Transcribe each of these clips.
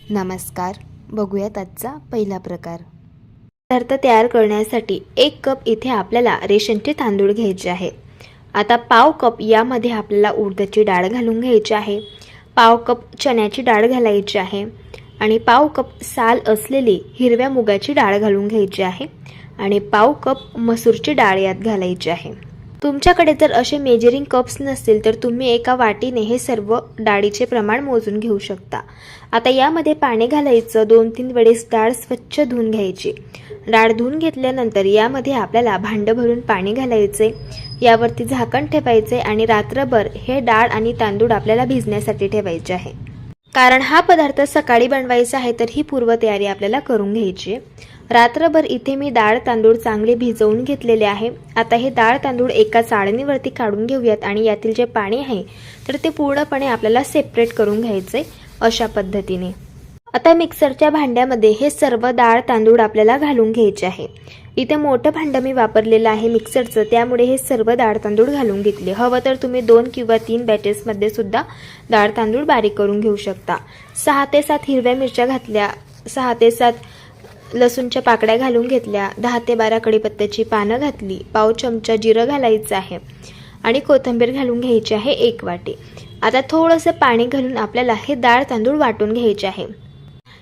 नमस्कार. बघूयात आजचा पहिला प्रकार. पदार्थ तयार करण्यासाठी 1 कप इथे आपल्याला रेशनचे तांदूळ घ्यायचे आहे. आता पाव कप यामध्ये आपल्याला उडदाची डाळ घालून घ्यायची आहे. पाव कप चण्याची डाळ घालायची आहे आणि पाव कप साल असलेली हिरव्या मुगाची डाळ घालून घ्यायची आहे आणि पाव कप मसूरची डाळ यात घालायची आहे. तुमच्याकडे जर असे मेजरिंग कप्स नसतील तर तुम्ही एका वाटीने हे सर्व डाळीचे प्रमाण मोजून घेऊ शकता. आता यामध्ये पाणी घालायचं. 2-3 वेळेस डाळ स्वच्छ धुवून घ्यायची. डाळ धुवून घेतल्यानंतर यामध्ये आपल्याला भांडं भरून पाणी घालायचे. यावरती झाकण ठेवायचे आणि रात्रभर हे डाळ आणि तांदूळ आपल्याला भिजण्यासाठी ठेवायचे आहे. कारण हा पदार्थ सकाळी बनवायचा आहे तर ही पूर्वतयारी आपल्याला करून घ्यायची आहे. रात्रभर इथे मी डाळ तांदूळ चांगले भिजवून घेतलेले आहे. आता हे डाळ तांदूळ एका चाळणीवरती काढून घेऊयात आणि यातील जे पाणी आहे तर ते पूर्णपणे आपल्याला सेपरेट करून घ्यायचे अशा पद्धतीने. आता मिक्सरच्या भांड्यामध्ये हे सर्व डाळ तांदूळ आपल्याला घालून घ्यायचे आहे. इथे मोठं भांडं मी वापरलेलं आहे मिक्सरचं, त्यामुळे हे सर्व डाळ तांदूळ घालून घेतले. हवं तर तुम्ही 2 किंवा 3 बॅचेसमध्ये सुद्धा डाळ तांदूळ बारीक करून घेऊ शकता. 6 ते 7 हिरव्या मिरच्या घातल्या, 6 ते 7 लसूणच्या पाकड्या घालून घेतल्या, 10 ते 12 कढीपत्त्याची पानं घातली, पाव चमचा जिरं घालायचं आहे आणि कोथिंबीर घालून घ्यायची आहे 1 वाटी. आता थोडंसं पाणी घालून आपल्याला हे डाळ तांदूळ वाटून घ्यायचे आहे.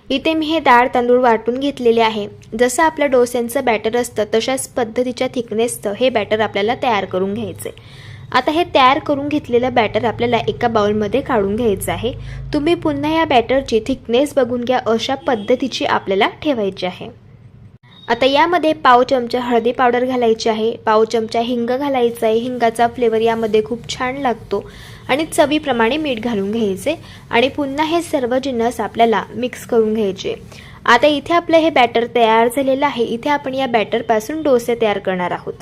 इथे मी हे डाळ तांदूळ वाटून घेतलेले आहे. जसं आपलं डोस्यांचं बॅटर असतं तशाच पद्धतीच्या थिकनेसचं हे बॅटर आपल्याला तयार करून घ्यायचे. आता हे तयार करून घेतलेलं बॅटर आपल्याला एका बाउलमध्ये काढून घ्यायचं आहे. तुम्ही पुन्हा या बॅटरची थिकनेस बघून घ्या, अशा पद्धतीची आपल्याला ठेवायची आहे. आता यामध्ये पाव चमचा हळदी पावडर घालायची आहे, पाव चमचा हिंग घालायचा आहे. हिंगाचा फ्लेवर यामध्ये खूप छान लागतो आणि चवीप्रमाणे मीठ घालून घ्यायचे आणि पुन्हा हे सर्व जिन्नस आपल्याला मिक्स करून घ्यायचे. आता इथे आपलं हे बॅटर तयार झालेलं आहे. इथे आपण या बॅटरपासून डोसे तयार करणार आहोत.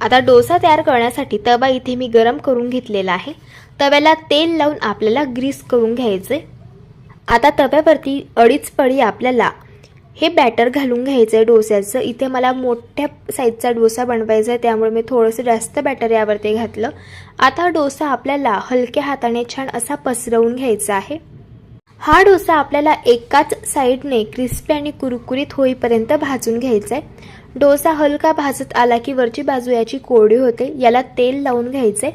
आता डोसा तयार करण्यासाठी तवा इथे मी गरम करून घेतलेला आहे. तव्याला तेल लावून आपल्याला ग्रीस करून घ्यायचे. आता तव्यावरती 2.5 पळी आपल्याला हे बॅटर घालून घ्यायचं आहे डोस्याचं. इथे मला मोठ्या साईजचा डोसा बनवायचा आहे, त्यामुळे मी थोडंसं जास्त बॅटर यावरती घातलं. आता डोसा आपल्याला हलक्या हाताने छान असा पसरवून घ्यायचा आहे. हा डोसा आपल्याला एकाच साईडने क्रिस्पी आणि कुरकुरीत होईपर्यंत भाजून घ्यायचा आहे. डोसा हलका भाजत आला की वरची बाजू याची कोरडी होते, याला तेल लावून घ्यायचे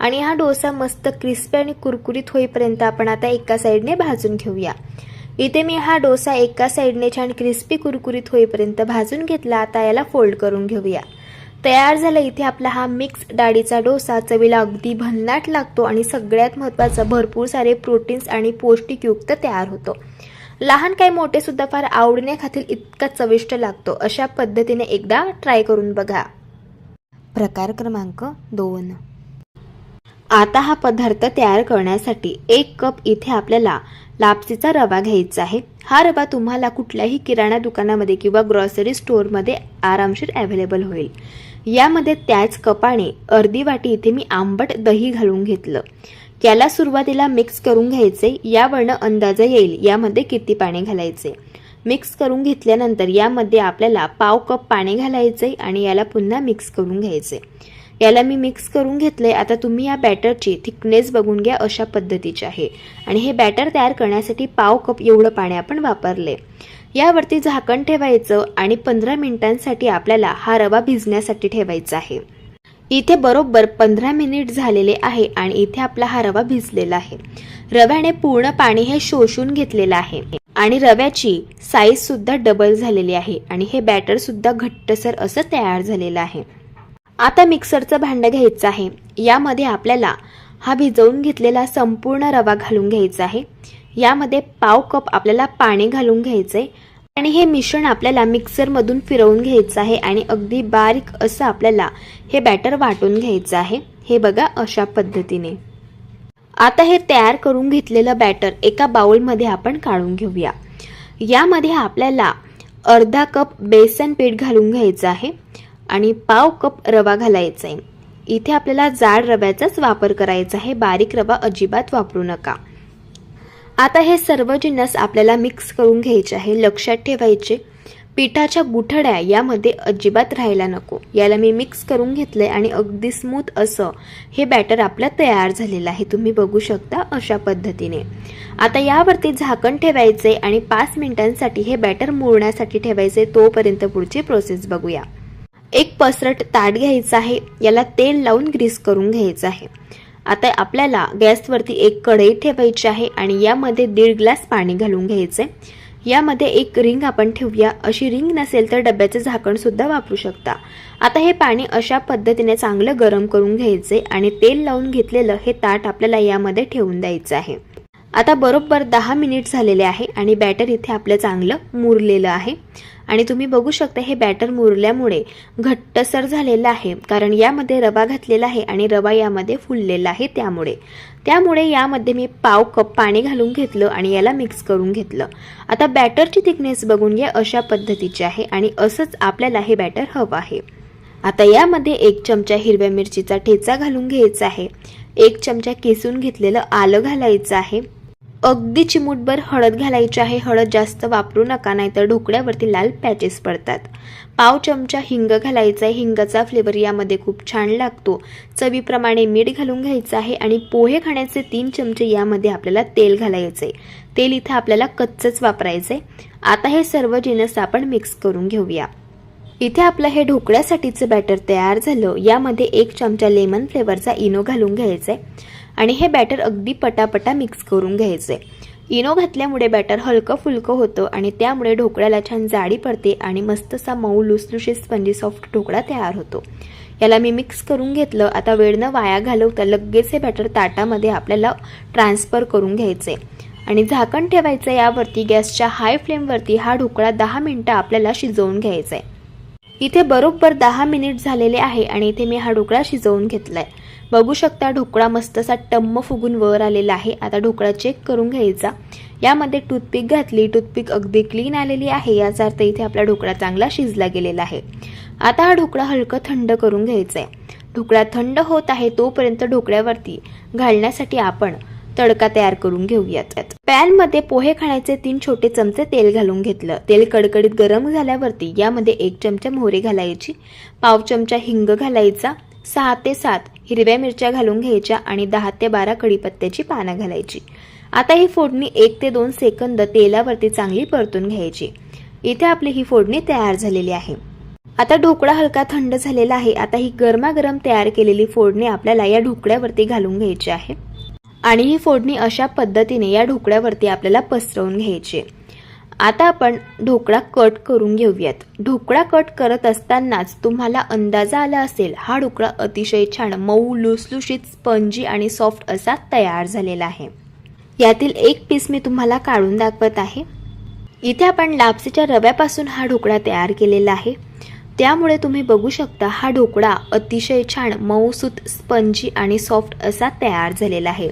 आणि हा डोसा मस्त क्रिस्पी आणि कुरकुरीत होईपर्यंत आपण आता एका साईडने भाजून घेऊया. इथे मी हा डोसा एका साईडने छान क्रिस्पी कुरकुरीत होईपर्यंत भाजून घेतला. आता याला फोल्ड करून घेऊया. तयार झाला इथे आपला हा मिक्स डाळीचा डोसा. चवीला अगदी भन्नाट लागतो आणि सगळ्यात महत्त्वाचं भरपूर सारे प्रोटीन्स आणि पौष्टिकयुक्त तयार होतो. लहान काय मोठे सुद्धा फार आवडीने खातील इतका चविष्ट लागतो. अशा पद्धतीने एकदा ट्राय करून बघा. प्रकार क्रमांक 2. आता हा पदार्थ तयार करण्यासाठी 1 कप इथे आपल्याला लापसीचा रवा घ्यायचा आहे. हा रवा तुम्हाला कुठल्याही किराणा दुकानामध्ये किंवा ग्रॉसरी स्टोअरमध्ये आरामशीर अवेलेबल होईल. यामध्ये त्याच कपाने अर्धी वाटी इथे मी आंबट दही घालून घेतलं. याला सुरुवातीला मिक्स करून घ्यायचे. यावरनं अंदाज येईल यामध्ये किती पाणी घालायचे. मिक्स करून घेतल्यानंतर यामध्ये आपल्याला पाव कप पाणी घालायचे आणि याला पुन्हा मिक्स करून घ्यायचे. याला मी मिक्स करून घेतले. आता तुम्ही या बॅटरची थिकनेस बघून घ्या, अशा पद्धतीची आहे आणि हे बॅटर तयार करण्यासाठी पाव कप एवढं पाणी आपण वापरले. यावरती झाकण ठेवायचं आणि 15 मिनिटांसाठी आपल्याला हा रवा भिजण्यासाठी ठेवायचा आहे. इथे बरोबर 15 मिनिट झालेले आहे आणि इथे आपला हा रवा भिजलेला आहे. रव्याने पूर्ण पाणी हे शोषून घेतलेलं आहे आणि रव्याची साईज सुद्धा डबल झालेली आहे आणि हे बॅटर सुद्धा घट्टसर असं तयार झालेलं आहे. आता मिक्सरचं भांडं घ्यायचं आहे. यामध्ये आपल्याला हा भिजवून घेतलेला संपूर्ण रवा घालून घ्यायचा आहे. यामध्ये पाव कप आपल्याला पाणी घालून घ्यायचंय आणि हे मिश्रण आपल्याला मिक्सरमधून फिरवून घ्यायचं आहे आणि अगदी बारीक असं आपल्याला हे बॅटर वाटून घ्यायचं आहे. हे बघा अशा पद्धतीने. आता हे तयार करून घेतलेलं बॅटर एका बाउलमध्ये आपण काढून घेऊया. यामध्ये आपल्याला अर्धा कप बेसन पीठ घालून घ्यायचं आहे आणि पाव कप रवा घालायचा आहे. इथे आपल्याला जाड रव्याचाच वापर करायचा आहे, बारीक रवा अजिबात वापरू नका. आता हे सर्व जिन्नस आपल्याला मिक्स करून घ्यायचे आहे. लक्षात ठेवायचे पिठाच्या गुठळ्या यामध्ये अजिबात राहायला नको. याला मी मिक्स करून घेतलंय आणि अगदी स्मूथ असं हे बॅटर आपलं तयार झालेलं आहे. तुम्ही बघू शकता अशा पद्धतीने. आता यावरती झाकण ठेवायचे आणि 5 मिनिटांसाठी हे बॅटर मुरण्यासाठी ठेवायचे. तोपर्यंत पुढची प्रोसेस बघूया. एक पसरट ताट घ्यायचं आहे, याला तेल लावून ग्रीस करून घ्यायचं आहे. आता आपल्याला गॅसवरती एक कढई ठेवायची आहे आणि यामध्ये 1.5 ग्लास पाणी घालून घ्यायचे. यामध्ये एक रिंग आपण ठेवूया. अशी रिंग नसेल तर डब्याचं झाकण सुद्धा वापरू शकता. आता हे पाणी अशा पद्धतीने चांगलं गरम करून घ्यायचे आणि तेल लावून घेतलेलं हे ताट आपल्याला यामध्ये ठेवून द्यायचं आहे. आता बरोबर 10 मिनिट झालेले आहे आणि बॅटर इथे आपलं चांगलं मुरलेलं आहे आणि तुम्ही बघू शकता हे बॅटर मुरल्यामुळे घट्टसर झालेलं आहे, कारण यामध्ये रवा घातलेला आहे आणि रवा यामध्ये फुललेला आहे. त्यामुळे यामध्ये मी पाव कप पाणी घालून घेतलं आणि याला मिक्स करून घेतलं. आता बॅटरची थिकनेस बघून घ्या, अशा पद्धतीची आहे आणि असंच आपल्याला हे बॅटर हवं आहे. आता यामध्ये 1 चमचा हिरव्या मिरचीचा ठेचा घालून घ्यायचा आहे. 1 चमचा किसून घेतलेलं आलं घालायचं आहे. अगदी चिमूटभर हळद घालायची आहे. हळद जास्त वापरू नका, नाहीतर ढोकळ्यावरती लाल पॅचेस पडतात. पाव चमचा हिंग घालायचा आहे. हिंगाचा फ्लेवर यामध्ये खूप छान लागतो. चवीप्रमाणे मीठ घालून घ्यायचं आहे आणि पोहे खाण्याचे 3 चमचे यामध्ये आपल्याला तेल घालायचे. तेल इथे आपल्याला कच्चंच वापरायचे. आता हे सर्व जिन्नस आपण मिक्स करून घेऊया. इथे आपलं हे ढोकळ्यासाठीचं बॅटर तयार झालं. यामध्ये 1 चमचा लेमन फ्लेवरचा इनो घालून घ्यायचा आणि हे बॅटर अगदी पटापटा मिक्स करून घ्यायचे. इनो घातल्यामुळे बॅटर हलकं फुलकं होतं आणि त्यामुळे ढोकळ्याला छान जाडी पडते आणि मस्तसा मऊ लुसलुशीत स्पंजी सॉफ्ट ढोकळा तयार होतो. याला मी मिक्स करून घेतलं. आता वेळ न वाया घालवता लगेच हे बॅटर ताटामध्ये आपल्याला ट्रान्सफर करून घ्यायचे आणि झाकण ठेवायचं यावरती. गॅसच्या हाय फ्लेमवरती हा ढोकळा 10 मिनिटं आपल्याला शिजवून घ्यायचा आहे. इथे बरोबर 10 मिनिट झालेले आहे आणि इथे मी हा ढोकळा शिजवून घेतलाय. बघू शकता ढोकळा मस्तसा टम्म फुगून वर आलेला आहे. आता ढोकळा चेक करून घ्यायचा. यामध्ये टूथपिक घातली. टूथपिक अगदी क्लीन आलेली आहे, याचा अर्थ इथे आपला ढोकळा चांगला शिजला गेलेला आहे. आता हा ढोकळा हलकं थंड करून घ्यायचा आहे. ढोकळा थंड होत आहे तोपर्यंत ढोकळ्यावरती घालण्यासाठी आपण तडका तयार करून घेऊयात. पॅन मध्ये पोहे खाण्याचे 3 छोटे चमचे तेल घालून घेतलं. तेल कडकडीत गरम झाल्यावरती यामध्ये 1 चमचा मोहरी घालायची. पाव चमचा हिंग घालायचा. 6 ते 7 हिरव्या मिरच्या घालून घ्यायच्या आणि 10 ते 12 कढीपत्त्याची पानं घालायची. आता ही फोडणी 1 ते 2 सेकंद तेलावरती चांगली परतून घ्यायची. इथे आपली ही फोडणी तयार झालेली आहे. आता ढोकळा हलका थंड झालेला आहे. आता ही गरमागरम तयार केलेली फोडणी आपल्याला या ढोकळ्यावरती घालून घ्यायची आहे आणि ही फोडणी अशा पद्धतीने या ढोकळ्यावरती आपल्याला पसरवून घ्यायची. आता आपण ढोकळा कट करून घेऊयात. ढोकळा कट करत असतानाच तुम्हाला अंदाजा आला असेल हा ढोकळा अतिशय छान मऊ लुसलुशीत स्पंजी आणि सॉफ्ट असा तयार झालेला आहे. यातील एक पीस मी तुम्हाला काढून दाखवत आहे. इथे आपण लापसीच्या रव्यापासून हा ढोकळा तयार केलेला आहे. त्यामुळे तुम्ही बघू शकता हा ढोकळा अतिशय छान मऊसूत स्पंजी आणि सॉफ्ट असा तयार झालेला आहे.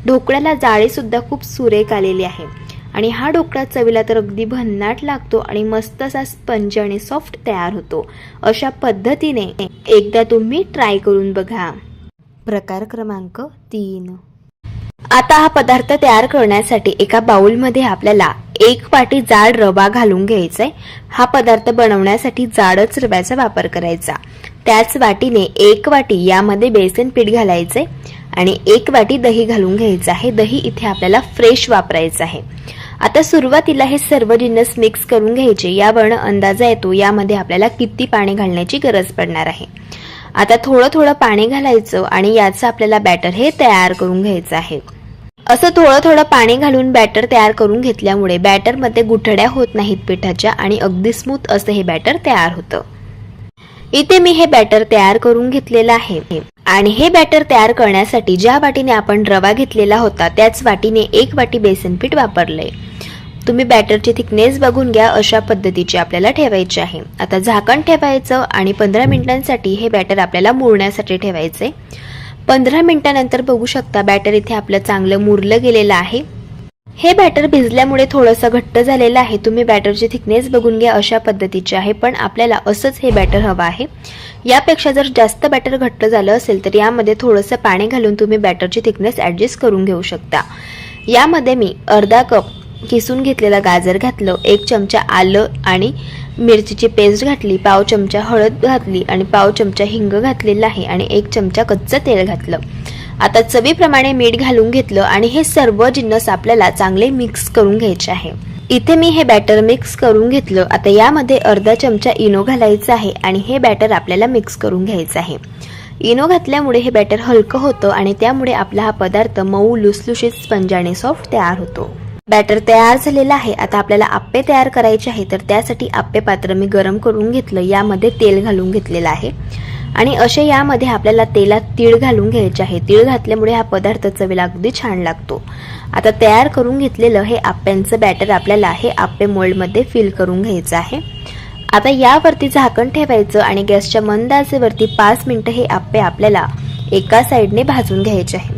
ढोकळ्याला जाळी सुद्धा खूप सुरेख आलेली आहे आणि हा ढोकळा चवीला तर अगदी भन्नाट लागतो आणि मस्त असा स्पंज आणि सॉफ्ट तयार होतो. अशा पद्धतीने एकदा तुम्ही ट्राय करून बघा. प्रकार क्रमांक 3. आता हा पदार्थ तयार करण्यासाठी एका बाउलमध्ये आपल्याला 1 वाटी जाड रवा घालून घ्यायचा आहे. हा पदार्थ बनवण्यासाठी जाडच रव्याचा वापर करायचा. त्याच वाटीने 1 वाटी यामध्ये बेसन पीठ घालायचे आणि 1 वाटी दही घालून घ्यायचं आहे. दही इथे आपल्याला फ्रेश वापरायचं आहे. आता सुरुवातीला हे सर्व जिन्नस मिक्स करून घ्यायचे. यावरून अंदाजा येतो यामध्ये आपल्याला किती पाणी घालण्याची गरज पडणार आहे. आता थोडं थोडं पाणी घालायचं आणि याचं आपल्याला बॅटर हे तयार करून घ्यायचं आहे. असं थोडं थोडं पाणी घालून बॅटर तयार करून घेतल्यामुळे बॅटरमध्ये गुठळ्या होत नाहीत पिठाच्या आणि अगदी स्मूथ असं हे बॅटर तयार होतं. इथे मी हे बॅटर तयार करून घेतलेलं आहे आणि हे बॅटर तयार करण्यासाठी ज्या वाटीने आपण रवा घेतलेला होता त्याच वाटीने 1 वाटी बेसन पीठ वापरलंय. तुम्ही बॅटरची थिकनेस बघून घ्या. अशा पद्धतीची आपल्याला ठेवायची आहे. आता झाकण ठेवायचं आणि 15 मिनिटांसाठी हे बॅटर आपल्याला मुरण्यासाठी ठेवायचे. 15 मिनिटांनंतर बघू शकता बॅटर इथे आपलं चांगलं मुरलं गेलेलं आहे. हे बॅटर भिजल्यामुळे थोडंसं घट्ट झालेलं आहे. तुम्ही बॅटरची थिकनेस बघून घ्या. अशा पद्धतीची आहे, पण आपल्याला असंच हे बॅटर हवं आहे. यापेक्षा जर जास्त बॅटर घट्ट झालं असेल तर यामध्ये थोडंसं पाणी घालून तुम्ही बॅटरची थिकनेस ॲडजस्ट करून घेऊ शकता. यामध्ये मी अर्धा कप किसून घेतलेलं गाजर घातलं, 1 चमचा आलं आणि मिरचीची पेस्ट घातली, पाव चमचा हळद घातली आणि पाव चमचा हिंग घातलेला आहे आणि 1 चमचा कच्चं तेल घातलं. आता चवीप्रमाणे मीठ घालून घेतलं आणि हे सर्व जिन्नस आपल्याला चांगले मिक्स करून घ्यायचे आहे. इथे मी हे बॅटर मिक्स करून घेतलं. आता यामध्ये अर्धा चमचा इनो घालायचा आहे आणि हे बॅटर आपल्याला मिक्स करून घ्यायचं आहे. इनो घातल्यामुळे हे बॅटर हलकं होतं आणि त्यामुळे आपला हा पदार्थ मऊ लुसलुशीत स्पंज आणि सॉफ्ट तयार होतो. बॅटर तयार झालेला आहे. आता आपल्याला आप्पे तयार करायचे आहे, तर त्यासाठी आप्पे पात्र मी गरम करून घेतलं. यामध्ये तेल घालून घेतलेलं आहे आणि असे यामध्ये आपल्याला तेलात तीळ घालून घ्यायचे आहे. तीळ घातल्यामुळे हा पदार्थ चवीला अगदी छान लागतो. आता तयार करून घेतलेलं हे आप्प्यांचं बॅटर आपल्याला हे आप्पे मोल्डमध्ये फिल करून घ्यायचं आहे. आता यावरती झाकण ठेवायचं आणि गॅसच्या मंद आचेवरती 5 मिनिटं हे आप्पे आपल्याला एका साईडने भाजून घ्यायचे आहे.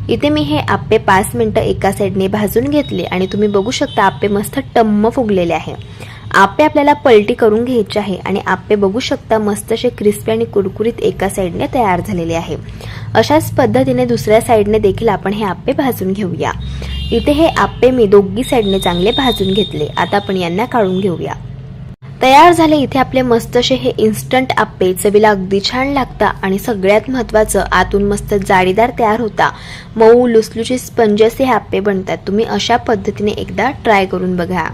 इथे मी हे आप्पे 5 मिनिटं एका साईडने भाजून घेतले आणि तुम्ही बघू शकता आप्पे मस्त टम्म फुगलेले आहे. आप्पे आपल्याला पलटी करून घ्यायचे आहे आणि आप्पे बघू शकता मस्त असे क्रिस्पी आणि कुरकुरीत एका साईडने तयार झालेले आहे. अशाच पद्धतीने दुसऱ्या साईडने देखील आपण हे आप्पे भाजून घेऊया. इथे हे आप्पे मी दोघी साईडने चांगले भाजून घेतले. आता आपण यांना काढून घेऊया. तयार झाले इथे आपले मस्त असे हे इन्स्टंट आप्पे. चवीला अगदी छान लागतात आणि सगळ्यात महत्त्वाचं आतून मस्त जाळीदार तयार होता. मऊ लुसलुशीत स्पंज असे हे आप्पे बनतात. तुम्ही अशा पद्धतीने एकदा ट्राय करून बघा.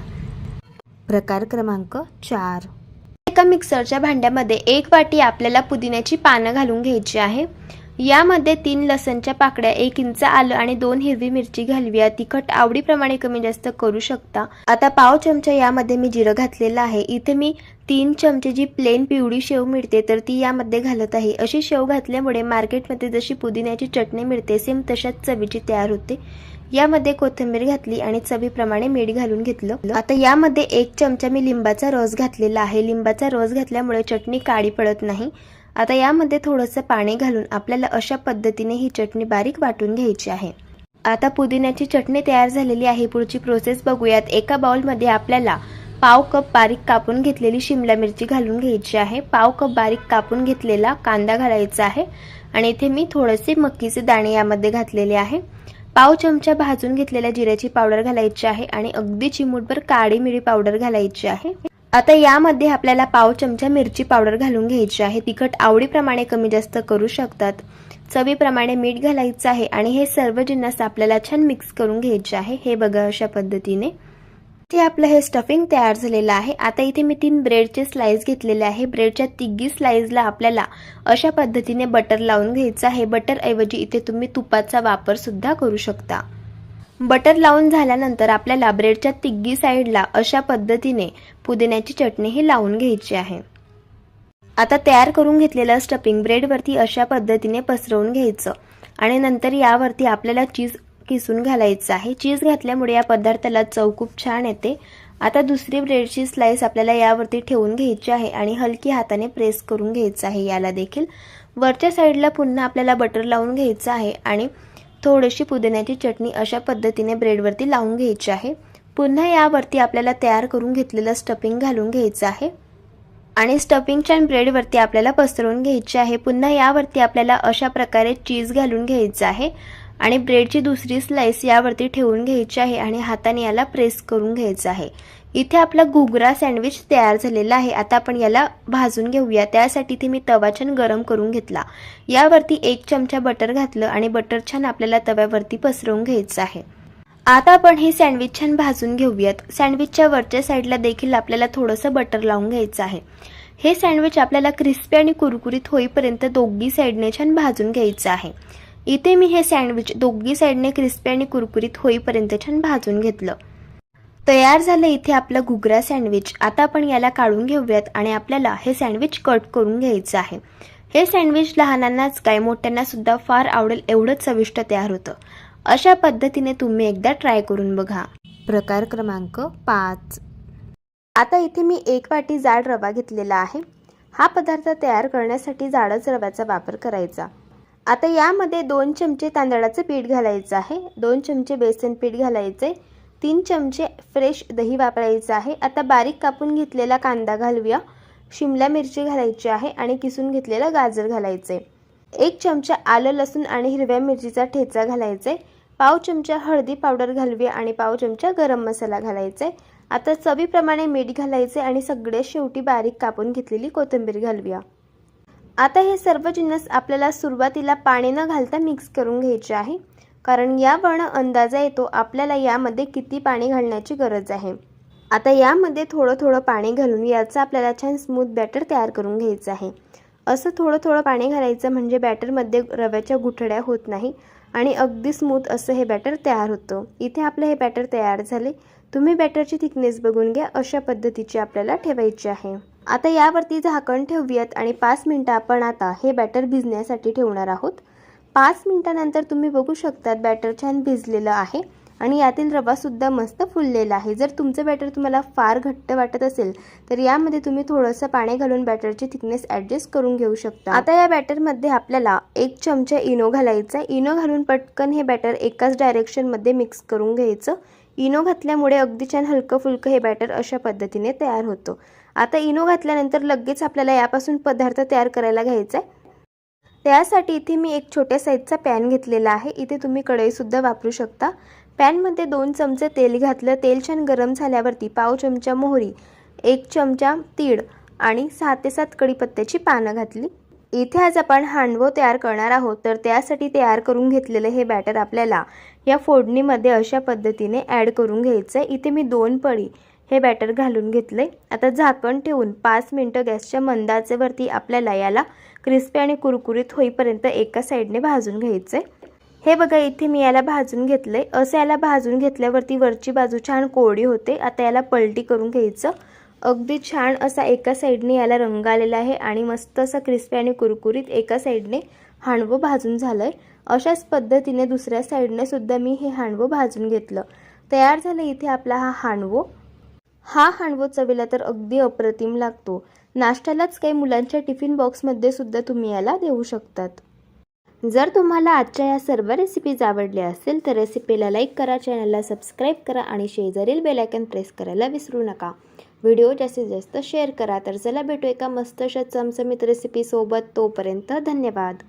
प्रकार क्रमांक 4. एका मिक्सरच्या भांड्यामध्ये 1 वाटी आपल्याला पुदिन्याची पानं घालून घ्यायची आहे. यामध्ये 3 लसणच्या पाकळ्या, 1 इंच आलं आणि 2 हिरवी मिरची घालूया. तिखट आवडीप्रमाणे कमी जास्त करू शकता. आता पाव चमचा यामध्ये मी जिरं घातलेलं आहे. इथे मी 3 चमचे जी प्लेन पिवळी शेव मिळते तर ती यामध्ये घालत आहे. अशी शेव घातल्यामुळे मार्केटमध्ये जशी पुदिन्याची चटणी मिळते सेम तशाच चवीची तयार होते. यामध्ये कोथिंबीर घातली आणि चवीप्रमाणे मीठ घालून घेतलं. आता यामध्ये 1 चमचा मी लिंबाचा रस घातलेला आहे. लिंबाचा रस घातल्यामुळे चटणी काळी पडत नाही. आता यामध्ये थोडंसं पाणी घालून आपल्याला अशा पद्धतीने ही चटणी बारीक वाटून घ्यायची आहे. आता पुदिन्याची चटणी तयार झालेली आहे. पुढची प्रोसेस बघूयात. एका बाउलमध्ये आपल्याला पाव कप बारीक कापून घेतलेली शिमला मिरची घालून घ्यायची आहे. पाव कप बारीक कापून घेतलेला कांदा घालायचा आहे आणि इथे मी थोडेसे मक्कीचे दाणे यामध्ये घातलेले आहे. पाव चमचा भाजून घेतलेल्या जिऱ्याची पावडर घालायची आहे आणि अगदी चिमूटभर काळी मिरी पावडर घालायची आहे. आता यामध्ये आपल्याला पाव चमचा मिरची पावडर घालून घ्यायची आहे. तिखट आवडीप्रमाणे कमी जास्त करू शकतात. चवीप्रमाणे मीठ घालायचं आहे आणि हे सर्व जिन्नस आपल्याला छान मिक्स करून घ्यायचे आहे. हे बघा अशा पद्धतीने ते आपलं हे स्टफिंग तयार झालेलं आहे. आता इथे मी 3 ब्रेडचे स्लाइस घेतलेले आहे. ब्रेडच्या तिघी स्लाइसला आपल्याला अशा पद्धतीने बटर लावून घ्यायचं आहे. बटर ऐवजी इथे तुम्ही तुपाचा वापर सुद्धा करू शकता. बटर लावून झाल्यानंतर आपल्याला ब्रेडच्या तिघी साईडला अशा पद्धतीने पुदिन्याची चटणी ही लावून घ्यायची आहे. आता तयार करून घेतलेलं स्टफिंग ब्रेडवरती अशा पद्धतीने पसरवून घ्यायचं आणि नंतर यावरती आपल्याला चीज किसून घालायचं आहे. चीज घातल्यामुळे या पदार्थाला चव खूप छान येते. आता दुसरी ब्रेडची स्लाइस आपल्याला यावरती ठेवून घ्यायची आहे आणि हलकी हाताने प्रेस करून घ्यायचं आहे. याला देखील वरच्या साईडला पुन्हा आपल्याला बटर लावून घ्यायचं आहे आणि थोडीशी पुदिन्याची चटणी अशा पद्धतीने ब्रेडवरती लावून घ्यायची आहे. पुन्हा यावरती आपल्याला तयार करून घेतलेलं स्टफिंग घालून घ्यायचं आहे आणि स्टफिंगच्या ब्रेडवरती आपल्याला पसरवून घ्यायचे आहे. पुन्हा यावरती आपल्याला अशा प्रकारे चीज घालून घ्यायचं आहे आणि ब्रेडची दुसरी स्लाइस यावरती ठेवून घ्यायची आहे आणि हाताने याला प्रेस करून घ्यायचं आहे. इथे आपला घुगरा सँडविच तयार झालेला आहे. आता आपण याला भाजून घेऊया. त्यासाठी इथे मी तवा छान गरम करून घेतला. यावरती 1 चमचा बटर घातलं आणि बटर छान आपल्याला तव्यावरती पसरवून घ्यायचं आहे. आता आपण हे सँडविच छान भाजून घेऊयात. सँडविचच्या वरच्या साईडला देखील आपल्याला थोडंसं बटर लावून घ्यायचं आहे. हे सँडविच आपल्याला क्रिस्पी आणि कुरकुरीत होईपर्यंत दोघी साईडने छान भाजून घ्यायचं आहे. इथे मी हे सँडविच दोघी साईडने क्रिस्पी आणि कुरकुरीत होईपर्यंत छान भाजून घेतलं. तयार झालं इथे आपलं घुगरा सँडविच. आता आपण याला काढून घेऊयात आणि आपल्याला हे सँडविच कट करून घ्यायचं आहे. हे सँडविच लहानांनाच काय मोठ्यांना सुद्धा फार आवडेल एवढंच चविष्ट तयार होतं. अशा पद्धतीने तुम्ही एकदा ट्राय करून बघा. प्रकार क्रमांक 5. आता इथे मी 1 वाटी जाड रवा घेतलेला आहे. हा पदार्थ तयार करण्यासाठी जाडच रव्याचा वापर करायचा. आता यामध्ये 2 चमचे तांदळाचं पीठ घालायचं आहे. 2 चमचे बेसन पीठ घालायचे. 3 चमचे फ्रेश दही वापरायचं आहे. आता बारीक कापून घेतलेला कांदा घालूया. शिमला मिरची घालायची आहे आणि किसून घेतलेलं गाजर घालायचे. 1 चमचा आलं लसूण आणि हिरव्या मिरचीचा ठेचा घालायचे. पाव चमचा हळदी पावडर घालूया आणि पाव चमचा गरम मसाला घालायचा आहे। आता चवीप्रमाणे मीठ घालायचे आणि सगळ्यात शेवटी बारीक कापून घेतलेली कोथिंबीर घालूया। आता हे सर्व जिन्नस आपल्याला सुरुवातीला पाणी न घालता मिक्स करून घ्यायचे आहे, कारण यावरून अंदाजा येतो आपल्याला यामध्ये किती पाणी घालण्याची गरज आहे। आता यामध्ये थोडं पाणी घालून याचा आपल्याला छान स्मूथ बॅटर तयार करून घ्यायचं आहे। असं थोडं पाणी घालायचं म्हणजे बॅटरमध्ये रव्याच्या गुठळ्या होत नाही आणि अगदी स्मूथ असं हे बॅटर तयार होतं। इथे आपलं हे बॅटर तयार झाले। तुम्ही बॅटरची थिकनेस बघून घ्या, अशा पद्धतीची आपल्याला ठेवायची आहे। आता यावरती झाकण ठेवूयात आणि 5 मिनिटं आपण आता हे बॅटर भिजण्यासाठी ठेवणार आहोत। 5 मिनिटांनंतर तुम्ही बघू शकता बॅटर छान भिजलेलं आहे आणि यातील रवा सुद्धा मस्त फुललेला आहे। जर तुमचं बॅटर तुम्हाला फार घट्ट वाटत असेल तर यामध्ये तुम्ही थोडंसं पाणी घालून बॅटरची थिकनेस ॲडजस्ट करून घेऊ शकता। आता या बॅटरमध्ये आपल्याला 1 चमचा इनो घालायचा आहे। इनो घालून पटकन हे बॅटर एकाच डायरेक्शनमध्ये मिक्स करून घ्यायचं। इनो घातल्यामुळे अगदी छान हलकं फुलकं हे बॅटर अशा पद्धतीने तयार होतं। आता इनो घातल्यानंतर लगेच आपल्याला यापासून पदार्थ तयार करायला घ्यायचा आहे। त्यासाठी इथे मी एक छोट्या साईजचा पॅन घेतलेला आहे। इथे तुम्ही कढई सुद्धा वापरू शकता। पॅनमध्ये 2 चमचे तेल घातलं। तेल छान गरम झाल्यावरती पाव चमचा मोहरी, 1 चमचा तीळ आणि 6 ते 7 कढीपत्त्याची पानं घातली। इथे आज आपण हांडवो तयार करणार आहोत, तर त्यासाठी तयार करून घेतलेलं हे बॅटर आपल्याला या फोडणीमध्ये अशा पद्धतीने ॲड करून घ्यायचं आहे। इथे मी 2 पळी हे बॅटर घालून घेतले। आता झाकण ठेवून 5 मिनिटं गॅसच्या मंद आचेवरती आपल्याला याला क्रिस्पी आणि कुरकुरीत होईपर्यंत एका साईडने भाजून घ्यायचं आहे। हे बघा, इथे मी याला भाजून घेतलंय। असं याला भाजून घेतल्यावरती वरची बाजू छान कोरडी होते। आता याला पलटी करून घ्यायचं। अगदी छान असा एका साईडने याला रंग आलेला आहे आणि मस्त असा क्रिस्पी आणि कुरकुरीत एका साईडने हांडवो भाजून झालंय। अशाच पद्धतीने दुसऱ्या साईडने सुद्धा मी हे हांडवो भाजून घेतलं। तयार झालं इथे आपला हा हांडवो। हा हांडवो चवीला तर अगदी अप्रतिम लागतो। नाश्त्यालाच काही मुलांच्या टिफिन बॉक्समध्ये सुद्धा तुम्ही याला देऊ शकतात। जर तुम्हाला आजच्या या सर्व रेसिपीज आवडल्या असेल तर रेसिपीला लाईक करा, चॅनलला सबस्क्राईब करा आणि शेजारील बेल आयकॉन प्रेस करायला विसरू नका। व्हिडिओ जास्तीत जास्त शेअर करा। तर चला भेटू एका मस्त अशा चमचमीत रेसिपी सोबत। तोपर्यंत धन्यवाद।